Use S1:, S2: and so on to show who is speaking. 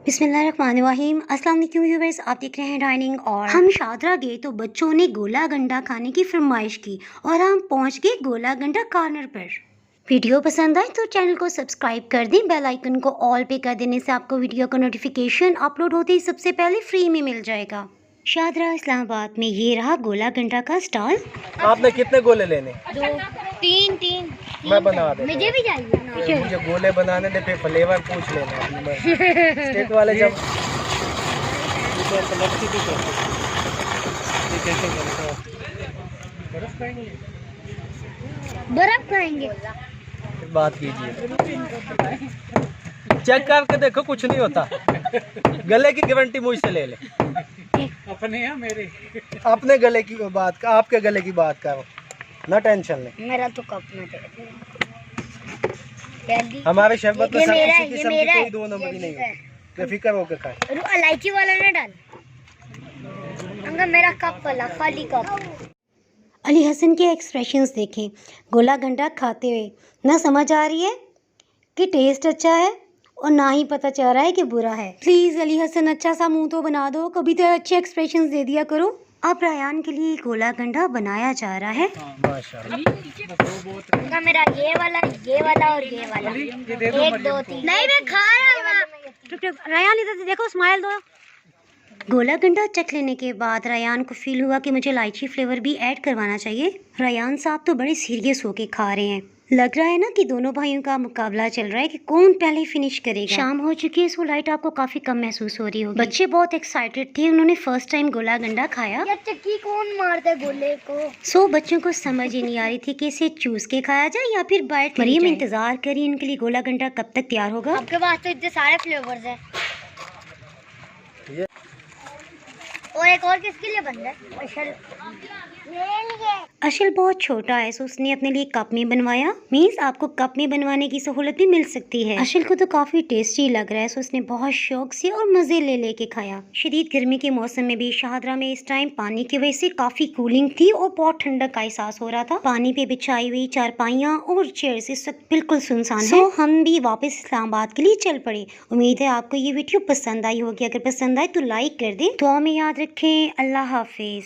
S1: बिस्मिल्लाहिर्रहमानिर्रहीम। अस्सलाम वालेकुम व्यूअर्स, आप देख रहे हैं डाइनिंग। और हम शादरा गए तो बच्चों ने गोला गंडा खाने की फरमाइश की और हम पहुंच गए गोला गंडा कॉर्नर पर। वीडियो पसंद आए तो चैनल को सब्सक्राइब कर दें, बेल आइकन को ऑल पे कर देने से आपको वीडियो का नोटिफिकेशन अपलोड होते ही सबसे पहले फ्री में मिल जाएगा। शादरा इस्लामाबाद में ये रहा गोला गंडा का स्टॉल।
S2: आपने कितने गोले लेने?
S3: दो, तीन।
S2: मैं बना देता
S3: मुझे भी चाहिए।
S2: मुझे गोले बनाने दे, फिर फ्लेवर पूछ लेना अपनी मर्जी। स्टेट वाले जब
S3: बर्फ खाएंगे।
S2: बात कीजिए, चेक करके देखो, कुछ नहीं होता। गले की गारंटी मुझसे ले ले।
S4: अपने या मेरे?
S2: अपने गले की बात, आपके गले की बात करो ना, टेंशन नहीं।
S3: मेरा तो कप में
S2: हमारे शरबत में
S3: ये
S2: सब
S3: मेरा
S2: किसी
S3: है,
S2: किस्म
S3: ये
S2: की
S3: मेरा
S2: कोई
S3: है,
S2: दो नंबर
S3: ये
S2: ही नहीं
S3: मेरा
S2: होती। बेफिक्र होकर खाए।
S3: इलायची वाला ना डाल। अंकल मेरा कप वाला खाली कप।
S1: अली हसन के एक्सप्रेशंस देखें गोला गंडा खाते हुए। ना समझ आ रही है कि टेस्ट अच्छा है और ना ही पता चल रहा है कि बुरा है। प्लीज़ अली हसन, अच्छा सा मुंह तो बना दो, कभी तो अच्छे एक्सप्रेशंस दे दिया करो। अब रायान के लिए गोला गंडा बनाया जा रहा है।
S3: अंकल मेरा ये वाला और ये वाला। 1 2 3 नहीं, मैं खा रहा हूँ।
S1: रायान इधर से देखो, स्माइल दो। गोला गंडा चख लेने के बाद रायान को फील हुआ कि मुझे इलायची फ्लेवर भी ऐड करवाना चाहिए। रायान साहब तो बड़े सीरियस होके खा रहे हैं। लग रहा है ना कि दोनों भाइयों का मुकाबला चल रहा है कि कौन पहले फिनिश करेगा। शाम हो चुकी है, सो लाइट आपको काफी कम महसूस हो रही होगी। बच्चे बहुत एक्साइटेड थे, उन्होंने फर्स्ट टाइम गोला गंडा खाया।
S3: ये चक्की कौन मारता है गोले को?
S1: सो बच्चों को समझ ही नहीं आ रही थी कि इसे चूस के खाया जाए या फिर बाइट। मरियम इंतजार करी इनके लिए गोला गंडा कब तक तैयार होगा।
S3: आपके पास तो इतने सारे फ्लेवर्स हैं। और एक और किसके लिए बन रहा है? अशल
S1: अशल बहुत छोटा है, सो उसने अपने लिए कप में बनवाया। मीन्स आपको कप में बनवाने की सहूलत भी मिल सकती है। अशल को तो काफी टेस्टी लग रहा है, सो उसने बहुत शौक से और मजे ले लेके खाया। शदीद गर्मी के मौसम में भी शाहदरा में इस टाइम पानी की वजह से काफी कूलिंग थी और बहुत ठंडक का एहसास हो रहा था। पानी पे बिछाई हुई चारपाइयाँ और चेयर्स इस वक्त बिल्कुल सुनसान है। हम भी वापस इस्लामाबाद के लिए चल पड़े। उम्मीद है आपको ये वीडियो पसंद आई होगी। अगर पसंद आए तो लाइक कर दे। दुआ में याद रखें। अल्लाह हाफिज।